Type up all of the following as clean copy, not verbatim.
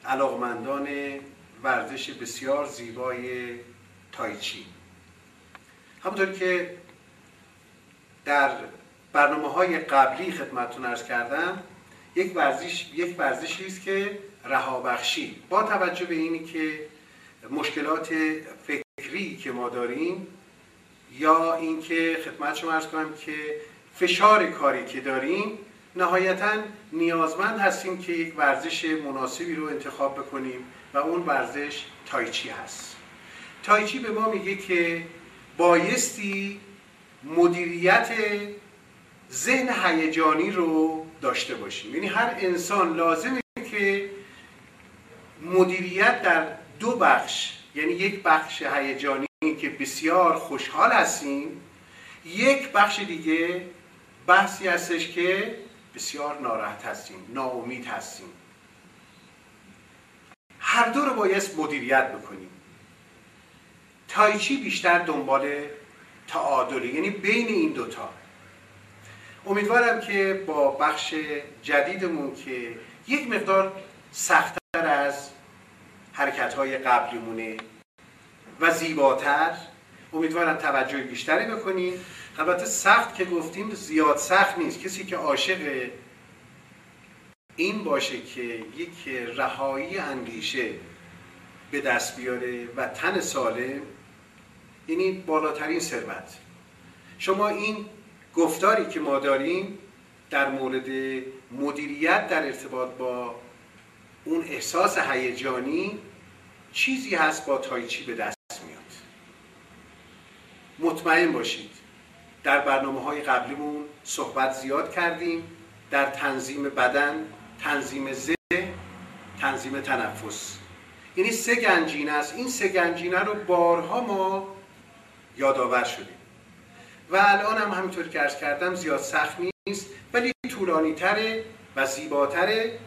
علاقمندان ورزش بسیار زیبای تایچی. همونطور که در برنامه‌های قبلی خدمتتون عرض کردم، یک ورزشی است که رهابخشی، با توجه به اینی که مشکلات فکری که ما داریم یا اینکه خدمت شما عرض کنم که فشار کاری که داریم، نهایتاً نیازمند هستیم که یک ورزش مناسبی رو انتخاب بکنیم و اون ورزش تایچی هست. تایچی به ما میگه که بایستی مدیریت ذهن هیجانی رو داشته باشیم. یعنی هر انسان لازمه که مدیریت در دو بخش، یعنی یک بخش هیجانی که بسیار خوشحال هستیم، یک بخش دیگه بحثی هستش که بسیار ناراحت هستیم، ناامید هستیم. هر دو رو باید مدیریت بکنیم. تایچی بیشتر دنبال تعادله، یعنی بین این دوتا. امیدوارم که با بخش جدیدمون که یک مقدار سخت‌تر از حرکت‌های قبلیمونه و زیباتر، امیدوارم توجه بیشتری بکنیم. البته سخت که گفتیم زیاد سخت نیست. کسی که عاشق این باشه که یک رهایی اندیشه به دست بیاره و تن سالم، یعنی بالاترین ثروت. شما این گفتاری که ما داریم در مورد مدیریت در ارتباط با اون احساس هیجانی، چیزی هست با تایچی به دست میاد. مطمئن باشید در برنامه‌های قبلیمون صحبت زیاد کردیم در تنظیم بدن، تنظیم ذهن، تنظیم تنفس. یعنی 3 گنجینه است. این 3 گنجینه رو بارها ما یادآور شدیم و الان هم همینطور که عرض کردم زیاد سخت نیست، ولی طولانی تره و زیباتره.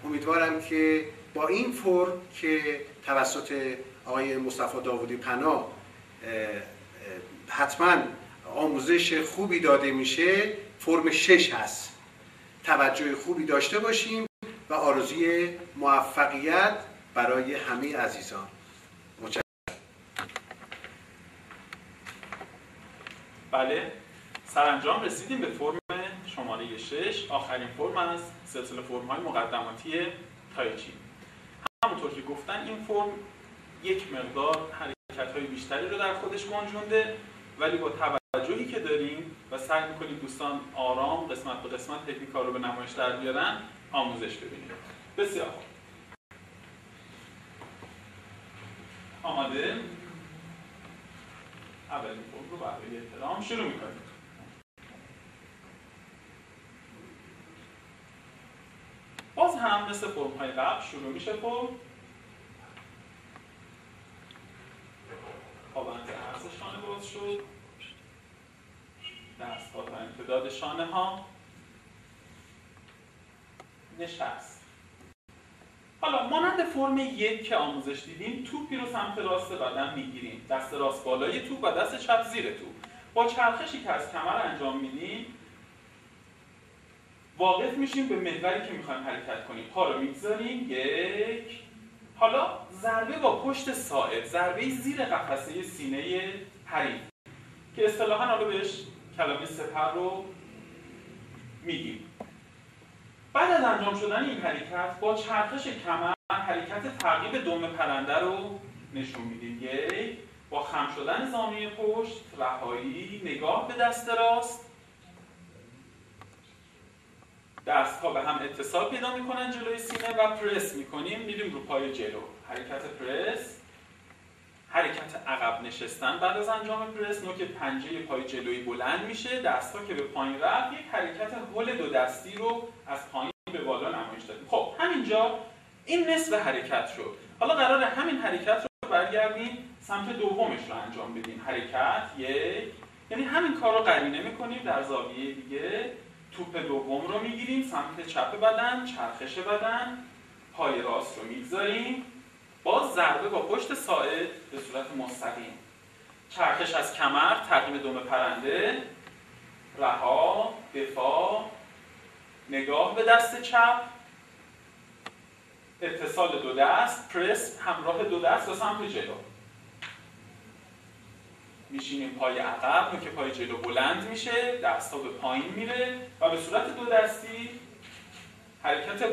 امیدوارم که با این فرم که توسط آقای مصطفی داوودی پناه حتما آموزش خوبی داده میشه، فرم 6 هست، توجه خوبی داشته باشیم و آرزوی موفقیت برای همه عزیزان. بله، سرانجام رسیدیم به فرم شماره 6، آخرین فرم از سلسله فرم‌های مقدماتی تایچی. همونطور که گفتن این فرم یک مقدار حرکت‌های بیشتری رو در خودش گنجونده، ولی با توجهی که داریم و سعی می‌کنیم دوستان آرام قسمت به قسمت تکنیک‌ها رو به نمایش در بیارن، آموزش ببینیم. بسیار خوب. آماده؟ اولین فرم رو برای احترام شروع می‌کنیم. باز هم مثل فرم‌های قبل شروع میشه. فرم پابند عرض شانه باز شد، دست‌ها تا امتداد شانه ها، نشست. حالا مانند فرم 1 که آموزش دیدیم، توپی رو سمت راست بدن میگیریم، دست راست بالای توپ و دست چپ زیر توپ. با چرخشی که از کمر انجام میدیم واقف میشیم به محوری که میخوایم حرکت کنیم. پا رو میگذاریم، 1. حالا ضربه با پشت ساعد، ضربه زیر قفسه سینه حریف که اصطلاحاً حالا بهش کلمه سپر رو میگیم. بعد از انجام شدن این حرکت با چرخش کمر حرکت تعقیب دم پرنده رو نشون میدیم. 1. با خم شدن زانوی پشت، رهایی، نگاه به دست راست، دست‌ها به هم اتصال پیدا می‌کنن جلوی سینه و پرس می‌کنیم، میریم رو پای جلو. حرکت پرس، حرکت عقب نشستن. بعد از انجام پرس نوک پنجه پای جلویی بلند میشه، دست‌ها که به پایین رفت، یک حرکت هول 2 دستی رو از پایین به بالا نمایش دادیم. خب همینجا این نصف حرکت شد. حالا قراره همین حرکت رو برگردیم سمت دومش رو انجام بدیم. حرکت 1، یعنی همین کار رو قرینه می‌کنیم در زاویه دیگه. توپ دوم رو میگیریم سمت چپ بدن، چرخش بدن، پای راست رو میگذاریم، باز ضربه با پشت ساعد به صورت مستقیم، چرخش از کمر، تعقیب دم پرنده، رها، دفاع، نگاه به دست چپ، اتصال دو دست، پرس همراه دو دست به سمت جلو. میشینیم پای عقب، نوک پای جلو بلند میشه، دستا به پایین میره و به صورت دو دستی حرکت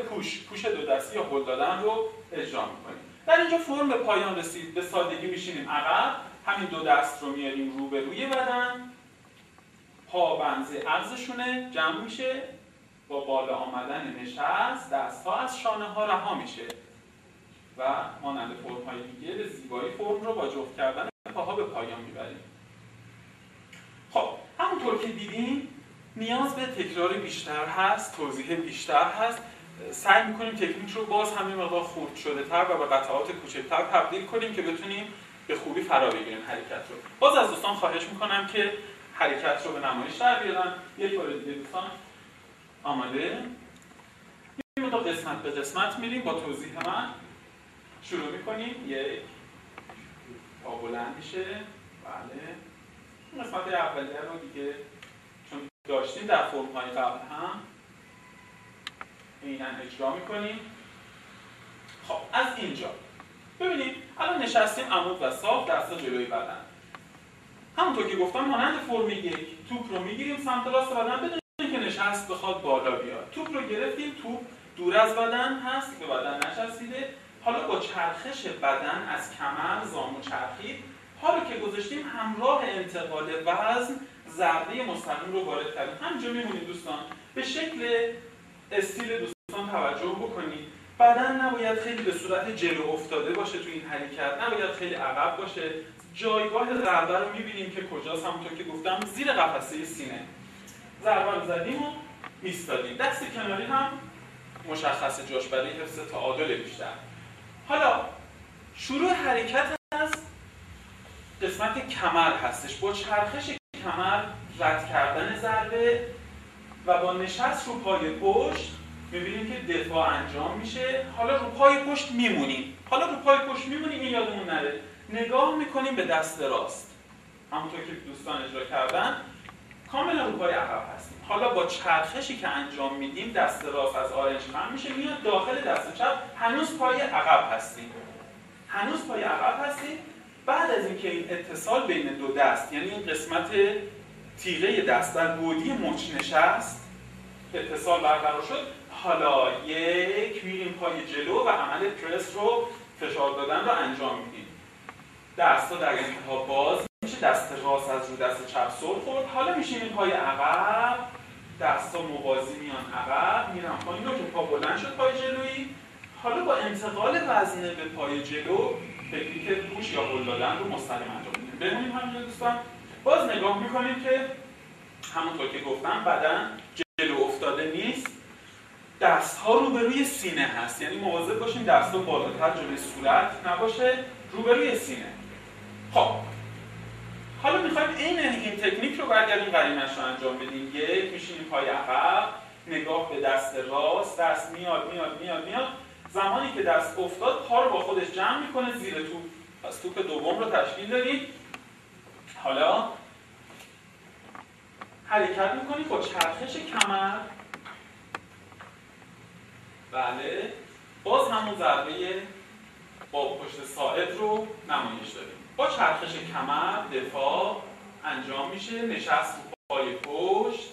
پوش دو دستی یا هل دادن رو اجرا میکنیم. در اینجا فرم به پایان رسید. به سادگی میشینیم عقب، همین دو دست رو میاریم روبروی بدن، پا بنزه عرضشونه جمع میشه، با بالا آمدن نشست دست‌ها از شانه ها رها میشه و مانند فرم‌های دیگه به زیبایی فرم رو با جفت کردن پاها به پایان میبریم. خب همونطور که دیدیم نیاز به تکرار بیشتر هست، توضیح بیشتر هست. سعی میکنیم تکنیک رو باز همین مقدار خرد شده تر و به قطعات کوچکتر تبدیل کنیم که بتونیم به خوبی فرا بگیریم حرکت رو. باز از دوستان خواهش میکنم که حرکت رو به نمایش در بیارن. یک بار دیگه دوستان آماده؟ میریم تا قسمت به قسمت میریم با توضیح من شروع میکنیم. یک پا بلند میشه. بله این قسمت اولیه رو دیگه چون داشتیم در فرم‌های قبل هم عیناً اجرا میکنیم. خب از اینجا ببینید الان نشستیم عمود و صاف، دستا جلوی بدن. همونطور که گفتم مانند فرم یک توپ رو میگیریم سمت راست بدن بدون اینکه نشست بخواد بالا بیاد. توپ رو گرفتیم، توپ دور از بدن هست، به بدن نچسبیده. حالا با چرخش بدن از کمر زانو چرخید، حالا که گذاشتیم همراه انتقال وزن ضربه مستقیم رو وارد کردیم. همینجا میمونید دوستان. به شکل استیل دوستان توجه بکنید. بدن نباید خیلی به صورت جلو افتاده باشه تو این حرکت، نباید خیلی عقب باشه. جایگاه ضربه رو میبینیم که کجاست، همونطور که گفتم زیر قفسه سینه. ضربه رو زدیم و ایستادیم. دست کناری هم مشخص جاش برای حفظ تعادل بیشتر. حالا شروع حرکت از قسمت کمر هستش. با چرخش کمر رد کردن ضربه و با نشست رو پای پشت می‌بینیم که دفاع انجام میشه. حالا رو پای پشت میمونیم. این یادمون نره. نگاه میکنیم به دست راست. همونطور که دوستان اجرا کردن کاملا رو پای عقب هستیم. حالا با چرخشی که انجام میدیم دست راست از آرنج خم میشه میاد داخل دست چپ. هنوز پای عقب هستیم. بعد از اینکه این اتصال بین دو دست، یعنی این قسمت تیغه دست در گودی مچ نشست، اتصال برقرار شد، حالا یک میریم پای جلو و عمل پرس رو فشار دادن رو انجام میدیم. دستا در انتها باز میشه، دست راست از رو دست چپ سر خورد. حالا میشینیم پای عقب، دستا موازی میان عقب، میرم پایین رو که پا بلند شد پای جلویی. حالا با انتقال وزنه به پای جلو تکنیک پوش یا هل دادن رو مستقیم انجام میدیم. ببینیم همینجا دوستان باز نگاه میکنیم که همونطور که گفتم بدن جلو افتاده نیست، دست‌ها روبروی سینه هست. یعنی مواظب باشیم دست‌ها بالاتر جلوی صورت نباشه، روبروی سینه. خب حالا میخوایم این تکنیک رو برگردیم قرینش رو انجام بدیم. یک میشینیم پای عقب، نگاه به دست راست، دست میاد. زمانی که دست افتاد پا رو با خودش جمع میکنه زیر توپ. پس توپ دوم رو تشکیل دادیم. حالا حرکت میکنیم با چرخش کمر. بله باز همون ضربه با پشت ساعد رو نمایش دادیم. با چرخش کمر دفاع انجام میشه، نشست رو پای پشت.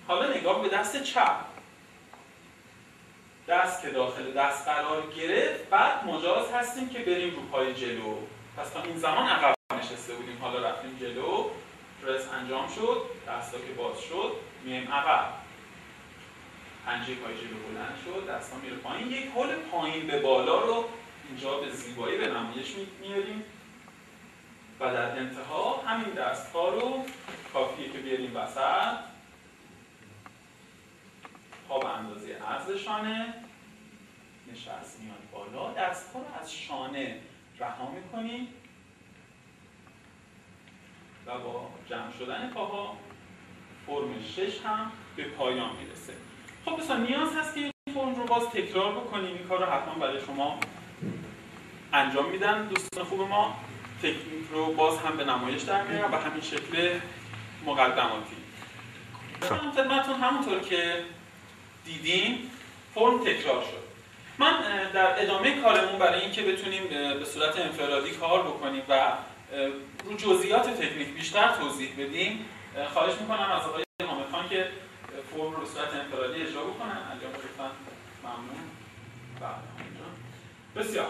حالا نگاه به دست چپ، دست که داخل دست قرار گرفت، بعد مجاز هستیم که بریم رو پای جلو. پس تا این زمان عقب نشسته بودیم، حالا رفتیم جلو، پرس انجام شد، دستا که باز شد میایم عقب، پنجه پای جلو بلند شد، دستا میره پایین. یک هل پایین به بالا رو اینجا به زیبایی به نمایش میاریم و در انتها همین دست‌ها رو کافیه که بیاریم وسط، پا به اندازه عرض شانه، نشست میاد بالا، دست‌ها رو از شانه رها میکنیم و با جمع شدن پاها فرم 6 هم به پایان میرسه. خب دوستان نیاز هست که این فرم رو باز تکرار بکنیم. این کار رو حتما برای شما انجام میدن دوستان خوب ما. تکنیک رو باز هم به نمایش در میارم به همین شکل مقدماتی. خدمتتون همونطور که دیدیم فرم تکرار شد. من در ادامه کارمون برای اینکه بتونیم به صورت انفرادی کار بکنیم و رو جزئیات تکنیک بیشتر توضیح بدیم، خواهش میکنم از آقای حامد خان که فرم رو به صورت انفرادی اجرا بکنن. انجام بدن. ممنون. بسیار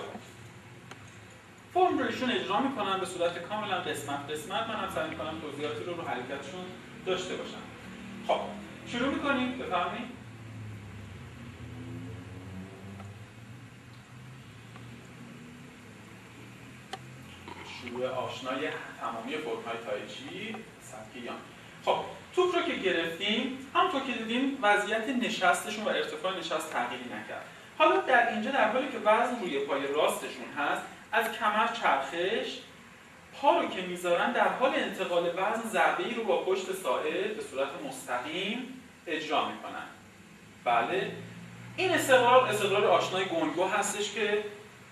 فرم رو ایشون اجرا میکنن به صورت کاملا قسمت قسمت. من هم سعی میکنم توضیحاتی رو حرکتشون داشته باشم. خب شروع میکنیم. بفرمایید. شروع آشنای تمامی فرم‌های تایچی سبک یان. خب توپ رو که گرفتیم، همونطور که دیدیم وضعیت نشستشون و ارتفاع نشست تغییری نکرد. حالا در اینجا در حالی که وزن روی پای راستشون هست، از کمر چرخش، پا رو که میذارن در حال انتقال وزن ضربه‌ای رو با پشت ساعد به صورت مستقیم اجرا میکنن. بله، این استقرار آشنای گونگو هستش که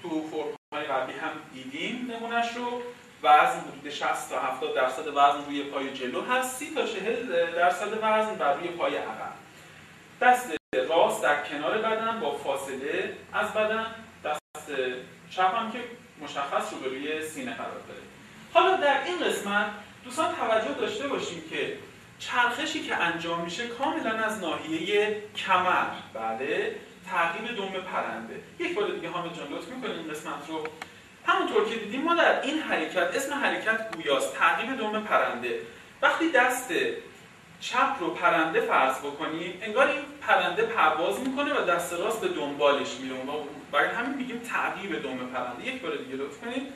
تو فرم‌های قبلی هم دیدیم نمونهش رو. وزن حدود 60 تا 70% وزن روی پای جلو هست، 30 تا 40% وزن بر روی پای عقب. دست راست در کنار بدن با فاصله از بدن، دست چپ هم که مشخص رو به روی سینه قرار داره. حالا در این قسمت دوستان توجه داشته باشیم که چرخشی که انجام میشه کاملا از ناحیه کمر، بله، تعقیب دم پرنده. یک بار دیگه حامد جان لطف می‌کنید این قسمت رو. همونطور که دیدیم ما در این حرکت، اسم حرکت گویاست، تعقیب دم پرنده. وقتی دست چپ رو پرنده فرض بکنیم، انگار این پرنده پرواز میکنه و دست راست به دنبالش میره. برای همین میگیم تعقیب دم پرنده. یک بار دیگه لطف کنید.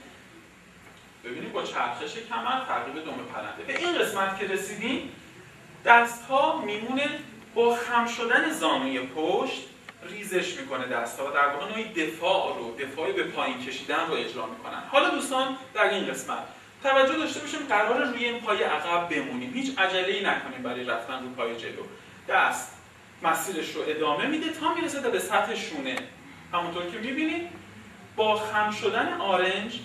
ببینید با چرخش کمر تعقیب دم پرنده. به این قسمت که رسیدیم، دست‌ها میمونه با خم شدن زانوی پشت ریزش میکنه دست‌ها و در واقع نوعی دفاع به پایین کشیدن رو اجرا میکنن. حالا دوستان در این قسمت توجه داشته باشیم قراره روی این پای عقب بمونیم. هیچ عجله‌ای نکنیم برای رفتن رو پای جلو. دست مسیرش رو ادامه میده تا میرسه به سطح شونه. همونطور که میبینید با خم شدن آرنج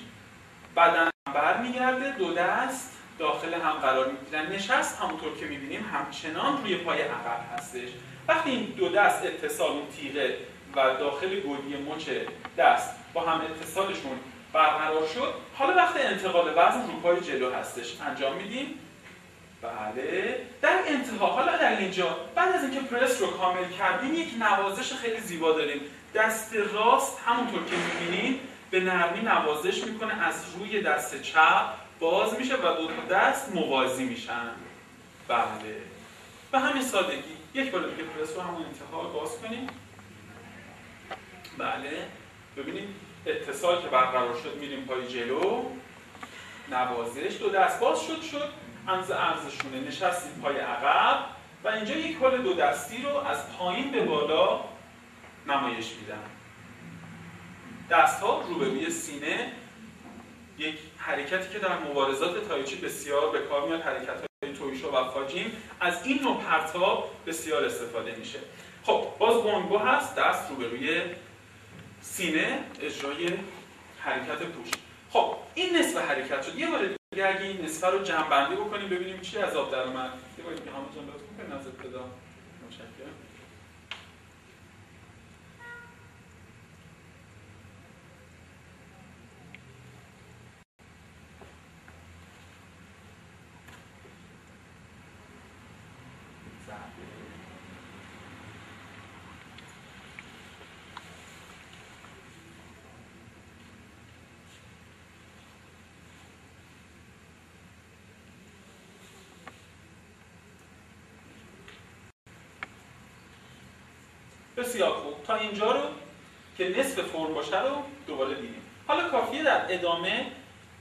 بدن برمیگرده، دو دست داخل هم قرار میگیرن. نشست همونطور که میبینیم همچنان روی پای عقب هستش. وقتی این دو دست اتصال، اون تیغه و داخل گودی مچ دست با هم اتصالشون برقرار شد، حالا وقت انتقال وزن رو پای جلو هستش. انجام میدیم. بله، در انتها حالا در اینجا بعد از اینکه پرس رو کامل کردیم یک نوازش خیلی زیبا داریم. دست راست همونطور که میبینید به نرمی نوازش میکنه، از روی دست چپ باز میشه و دو دست موازی میشن. بله، به همین سادگی. یک بار دیگه پرس رو همون انتها باز کنیم. بله، ببینید اتصال که برقرار شد، میریم پای جلو، نوازش، دو دست باز شد عرض شونه، نشستیم پای عقب و اینجا یک هول دو دستی رو از پایین به بالا نمایش میدم. دست‌ها روبروی سینه، یک حرکتی که در مبارزات تایچی بسیار به کار میاد، حرکت‌های تویشو و فاجین. از این نوع پرتاب بسیار استفاده میشه. خب باز گونگو هست، دست روبروی سینه، اجرای حرکت پوش. خب این نصف حرکت شد. یه بار دیگه اگه این نصف رو جمع بندی بکنیم ببینیم چی از آب در اومد. یه بار دیگه حامد جان لطف کنید از ابتدا. متشکرم. بسیار خوب، تا اینجا رو که نصف فرم باشه رو دوباره دیدیم. حالا کافیه در ادامه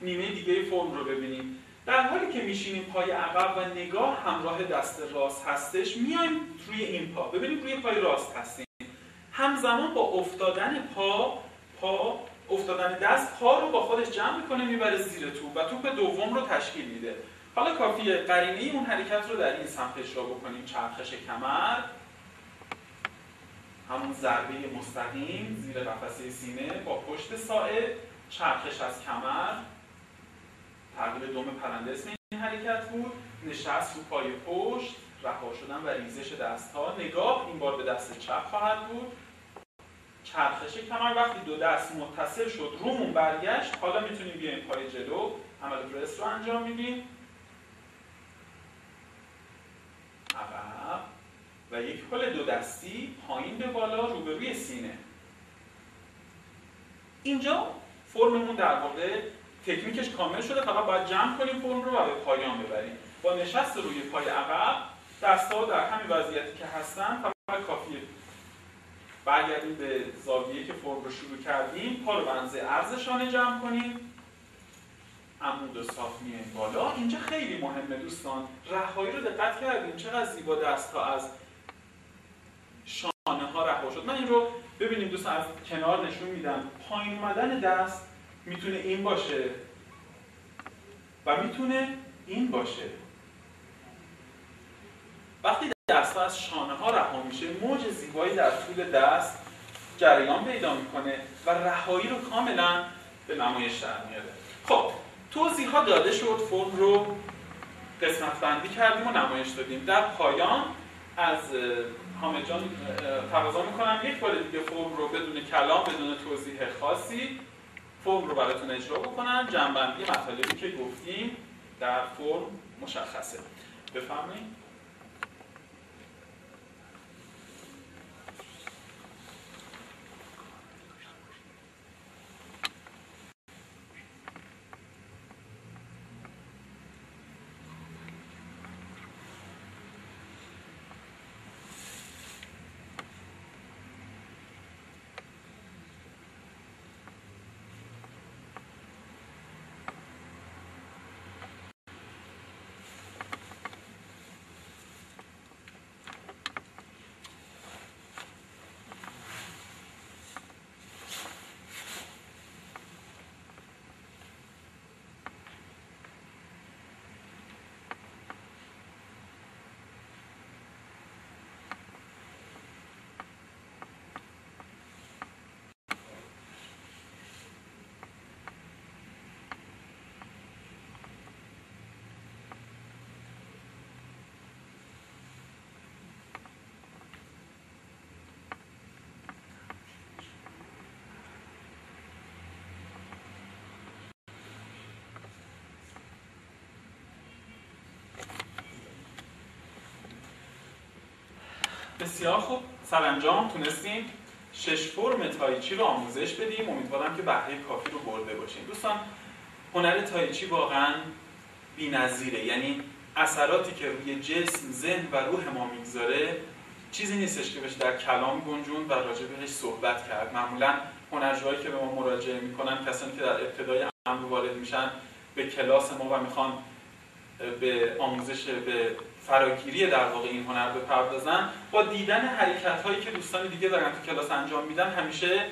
نیمه دیگه فرم رو ببینیم. در حالی که میشینیم پای عقب و نگاه همراه دست راست هستش، میایم روی این پا. ببینیم روی پای راست هستیم. همزمان با افتادن افتادن دست پا رو با خودش جمع میکنه، میبره زیر توپ و توپ دوم رو تشکیل میده. حالا کافیه قرینه اون حرکت رو در این سمت اجرا بکنیم. چرخش کمر، همون ضربه مستقیم زیر قفسه سینه با پشت ساعد، چرخش از کمر، تعقیب دم پرنده اسم این حرکت بود، نشست رو پای پشت، رها شدن و ریزش دست‌ها. نگاه این بار به دست چپ خواهد بود. چرخش کمر وقتی دو دست متصل شد رومون برگشت، حالا میتونیم بیایم پای جلو، عمل پرس رو انجام میدیم، عقب و یک هل دو دستی پایین به بالا روبروی سینه. اینجا فرممون در واقع تکنیکش کامل شده، فقط باید جمع کنیم فرم رو و به پایان ببریم. با نشست روی پای عقب، دست‌ها در همین وضعیتی که هستن، فقط کافیه برگردیم به زاویه‌ای که فرم رو شروع کردیم، پا رو به اندازه عرض شانه جمع کنیم، عمود و صاف میایم بالا. اینجا خیلی مهمه دوستان، رهایی رو دقت کردیم چقدر زیبا دست‌ها از شانه ها رها شد. من این رو ببینیم دوستان از کنار نشون میدم. پایین اومدن دست میتونه این باشه و میتونه این باشه. وقتی دست از شانه ها رها میشه، موج زیبایی در طول دست جریان پیدا میکنه و رهایی رو کاملا به نمایش در میاره. خب توضیحات داده شد، فرم رو قسمت بندی کردیم و نمایش دادیم. در پایان از حامد جان تقاضا میکنم یک بار دیگه فرم رو بدون کلام، بدون توضیح خاصی فرم رو براتون اجرا بکنن. جمع‌بندی مطالبی که گفتیم در فرم مشخصه. بفرمایید. بسیار خوب، سرانجام تونستیم 6 فرم تایچی رو آموزش بدیم. امیدوارم که بهره کافی رو برده باشیم. دوستان هنر تایچی واقعا بی‌نظیره، یعنی اثراتی که روی جسم، ذهن و روح ما میگذاره چیزی نیستش که بشه در کلام گنجوند و راجع بهش صحبت کرد. معمولا هنرجوهایی که به ما مراجعه میکنن کسانی که در ابتدای امر وارد میشن به کلاس ما و میخوان به آموزش، به فراگیری در واقع این هنر بپردازن، با دیدن حرکت‌هایی که دوستان دیگه دارن تو کلاس انجام میدن همیشه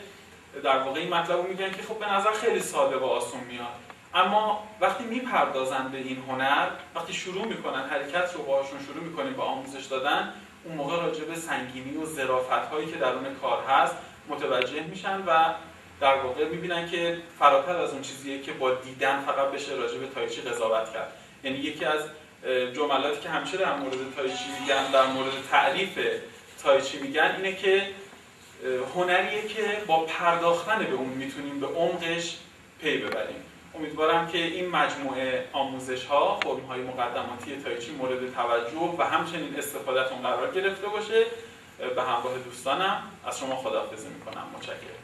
در واقع این مطلب رو میگن که خب به نظر خیلی ساده و آسون میاد، اما وقتی میپردازن به این هنر، وقتی شروع میکنن حرکت رو باهاشون شروع میکنیم به آموزش دادن، اون موقع راجع به سنگینی و ظرافت‌هایی که درون کار هست متوجه میشن و در واقع میبینن که فراتر از اون چیزیه که با دیدن فقط بشه راجع به تایچی قضاوت کرد. یعنی یکی از جملاتی که همیشه در مورد تایچی میگن، در مورد تعریف تایچی میگن، اینه که هنریه که با پرداختن به اون میتونیم به عمقش پی ببریم. امیدوارم که این مجموعه آموزش‌ها، فرم‌های مقدماتی تایچی مورد توجه و همچنین استفادهتون قرار گرفته باشه. به همراه دوستانم از شما خداحافظی میکنم. متشکرم.